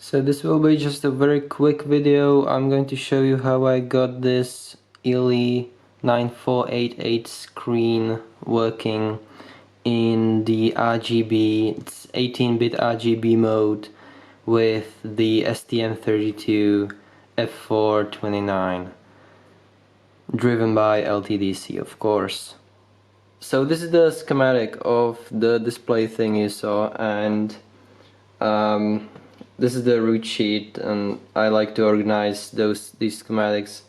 So this will be just a very quick video. I'm going to show you how I got this ILI9488 screen working in the RGB. It's 18-bit RGB mode with the STM32F429, driven by LTDC, of course. So this is the schematic of the display thing you saw, and this is the root sheet, and I like to organize these schematics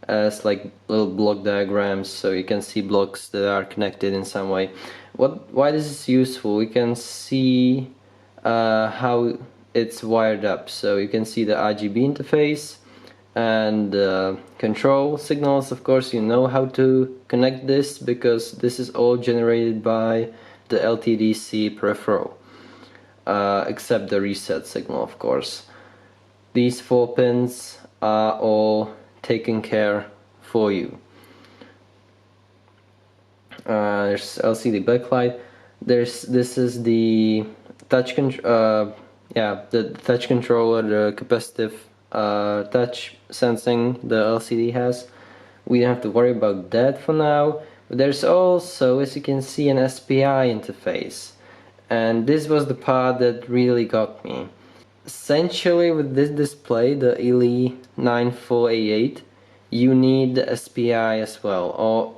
as like little block diagrams, so you can see blocks that are connected in some way. Why this is useful? We can see how it's wired up. So you can see the RGB interface and control signals. Of course, you know how to connect this because this is all generated by the LTDC peripheral. Except the reset signal, of course. These 4 pins are all taken care for you. There's LCD backlight. This is the touch the touch controller, the capacitive touch sensing the LCD has. We don't have to worry about that for now. But there's also, as you can see, an SPI interface. And this was the part that really got me. Essentially, with this display, the ILI9488, you need the SPI as well. Or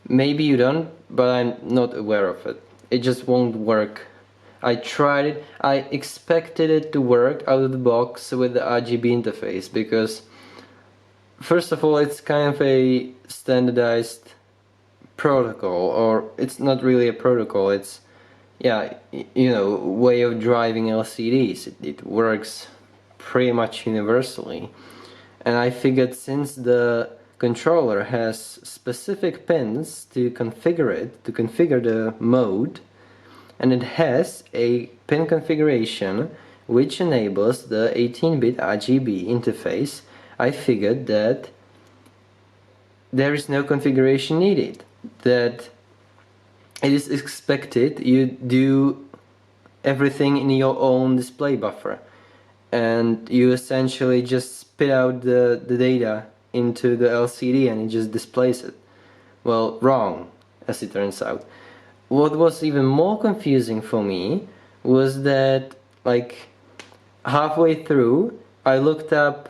maybe you don't, but I'm not aware of it. It just won't work. I tried it. I expected it to work out of the box with the RGB interface because, first of all, it's kind of a standardized protocol, or it's not really a protocol, it's way of driving LCDs. It works pretty much universally, and I figured since the controller has specific pins to configure it, to configure the mode, and it has a pin configuration which enables the 18-bit RGB interface, I figured that there is no configuration needed, that it is expected you do everything in your own display buffer, and you essentially just spit out the data into the LCD and it just displays it. Well, wrong, as it turns out. What was even more confusing for me was that, like, halfway through I looked up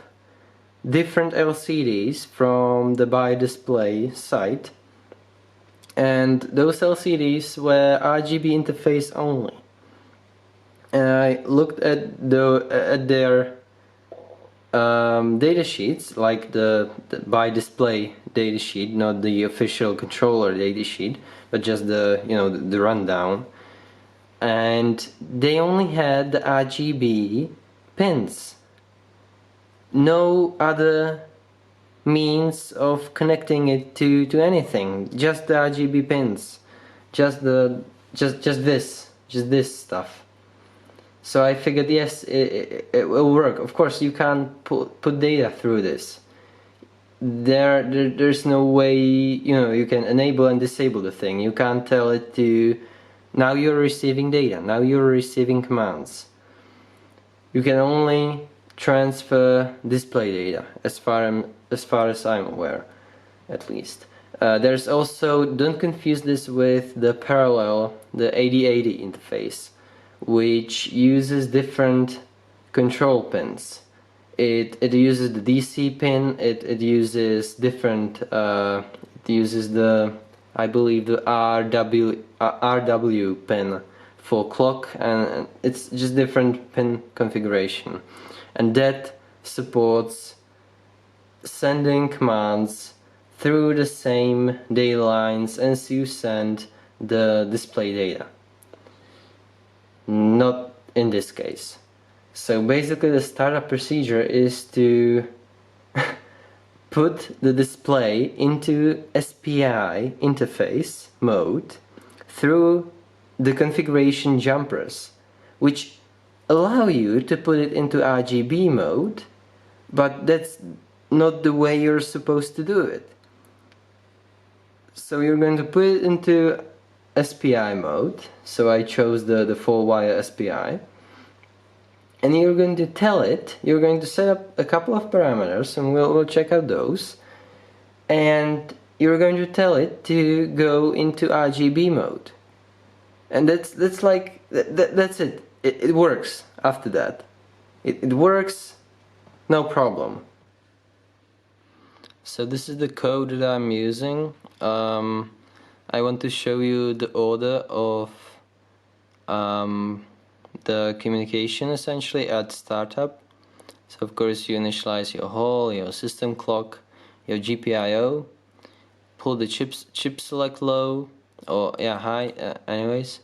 different LCDs from the Buy Display site, and those LCDs were RGB interface only. And I looked at their data sheets, like the Buy Display data sheet, not the official controller data sheet, but just the the rundown. And they only had the RGB pins. No other means of connecting it to anything, just the RGB pins, just this stuff. So I figured, yes, it will work. Of course, you can't put data through this. There's no way you can enable and disable the thing. You can't tell it to, now you're receiving data, now you're receiving commands. You can only transfer display data, as far as I'm aware, at least. There's also, don't confuse this with the parallel, the 8080 interface, which uses different control pins. It uses the DC pin, it uses different, it uses the, I believe, the RW pin for clock, and it's just different pin configuration. And that supports sending commands through the same data lines as you send the display data. Not in this case. So basically the startup procedure is to put the display into SPI interface mode through the configuration jumpers, which allow you to put it into RGB mode, but that's not the way you're supposed to do it. So you're going to put it into SPI mode, so I chose the 4-wire SPI, and you're going to tell it, you're going to set up a couple of parameters, and we'll check out those, and you're going to tell it to go into RGB mode. And that's it. It works after that. It works, no problem. So this is the code that I'm using. I want to show you the order of the communication essentially at startup. So of course you initialize your hall, your system clock, your GPIO, pull the chip select low, or yeah, high, anyways,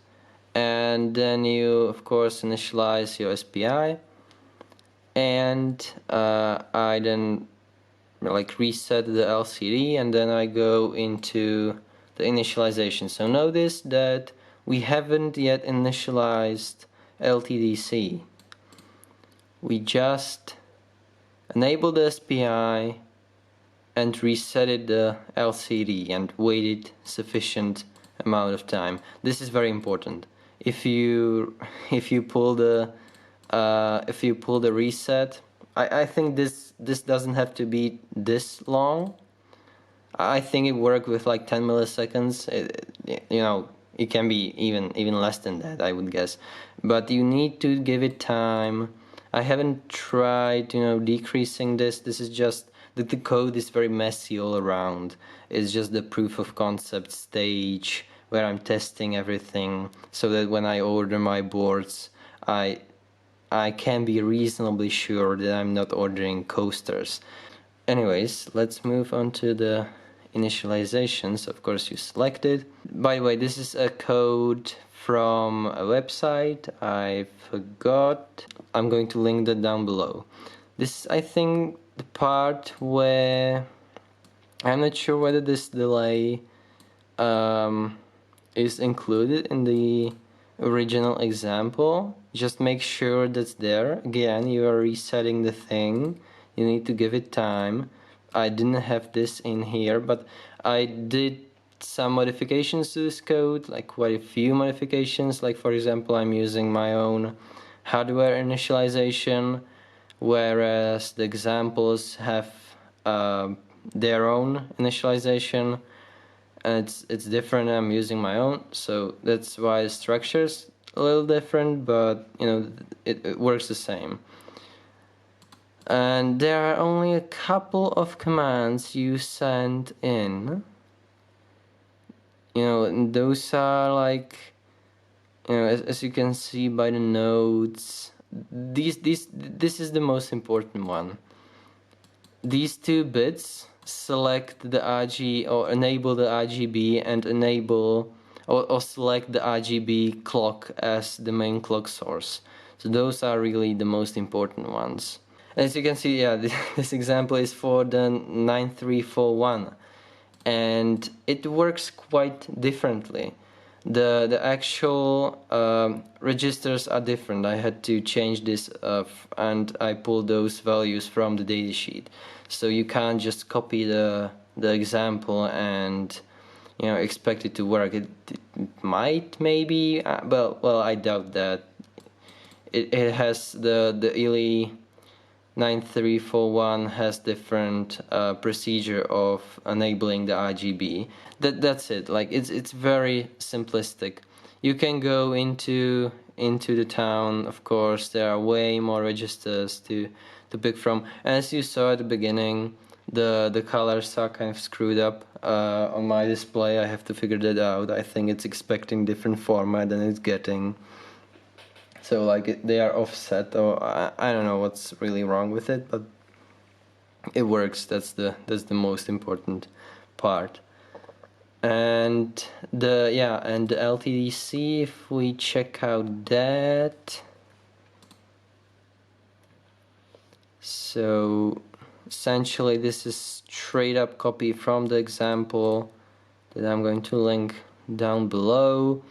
and then you of course initialize your SPI, and I then like reset the LCD, and then I go into the initialization. So notice that we haven't yet initialized LTDC. We just enabled the SPI and resetted the LCD and waited sufficient amount of time. This is very important. If you pull the reset, I think this doesn't have to be this long. I think it worked with like 10 milliseconds. You know, it can be even less than that, I would guess. But you need to give it time. I haven't tried, you know, decreasing this. This is just that the code is very messy all around. It's just the proof of concept stage where I'm testing everything, so that when I order my boards, I can be reasonably sure that I'm not ordering coasters. Anyways, let's move on to the initializations. Of course, you select it. By the way, this is a code from a website. I forgot. I'm going to link that down below. This is, I think, the part where I'm not sure whether this delay is included in the original example. Just make sure that's there. Again, you are resetting the thing. You need to give it time. I didn't have this in here, but I did some modifications to this code, like quite a few modifications. Like for example, I'm using my own hardware initialization, whereas the examples have their own initialization, and it's different. I'm using my own, so that's why the structure's a little different, but you know, it works the same. And there are only a couple of commands you send in. You know, and those are like, you know, as you can see by the nodes, this is the most important one. These 2 bits select the RG, or enable the RGB, and enable or select the RGB clock as the main clock source. So those are really the most important ones. As you can see, yeah, this example is for the 9341, and it works quite differently. The actual registers are different. I had to change this and I pulled those values from the datasheet. So you can't just copy the example and, you know, expect it to work. It might, maybe, well, I doubt that. It has the ILI9341 has different procedure of enabling the RGB. That's it. Like it's very simplistic. You can go into the town. Of course, there are way more registers to pick from. As you saw at the beginning, the colors are kind of screwed up on my display. I have to figure that out. I think it's expecting different format than it's getting. So like they are offset, or I don't know what's really wrong with it, but it works. That's the most important part. And the LTDC, if we check out that, so essentially this is straight up copy from the example that I'm going to link down below,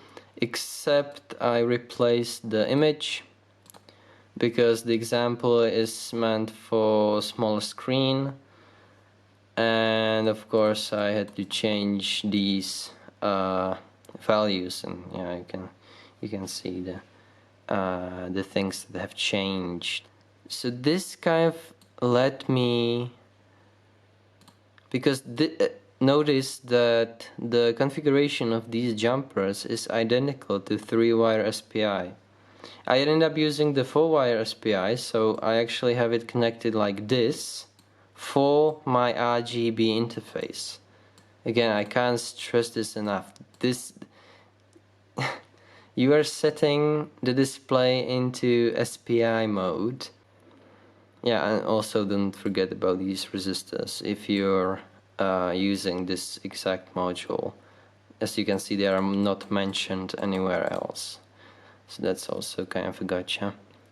except I replaced the image because the example is meant for smaller screen, and of course I had to change these values, and yeah, you can see the the things that have changed. So this kind of let me, because notice that the configuration of these jumpers is identical to 3-wire SPI. I ended up using the 4-wire SPI, so I actually have it connected like this for my RGB interface. Again, I can't stress this enough. You are setting the display into SPI mode. Yeah, and also don't forget about these resistors if you're using this exact module. As you can see, they are not mentioned anywhere else. So that's also kind of a gotcha.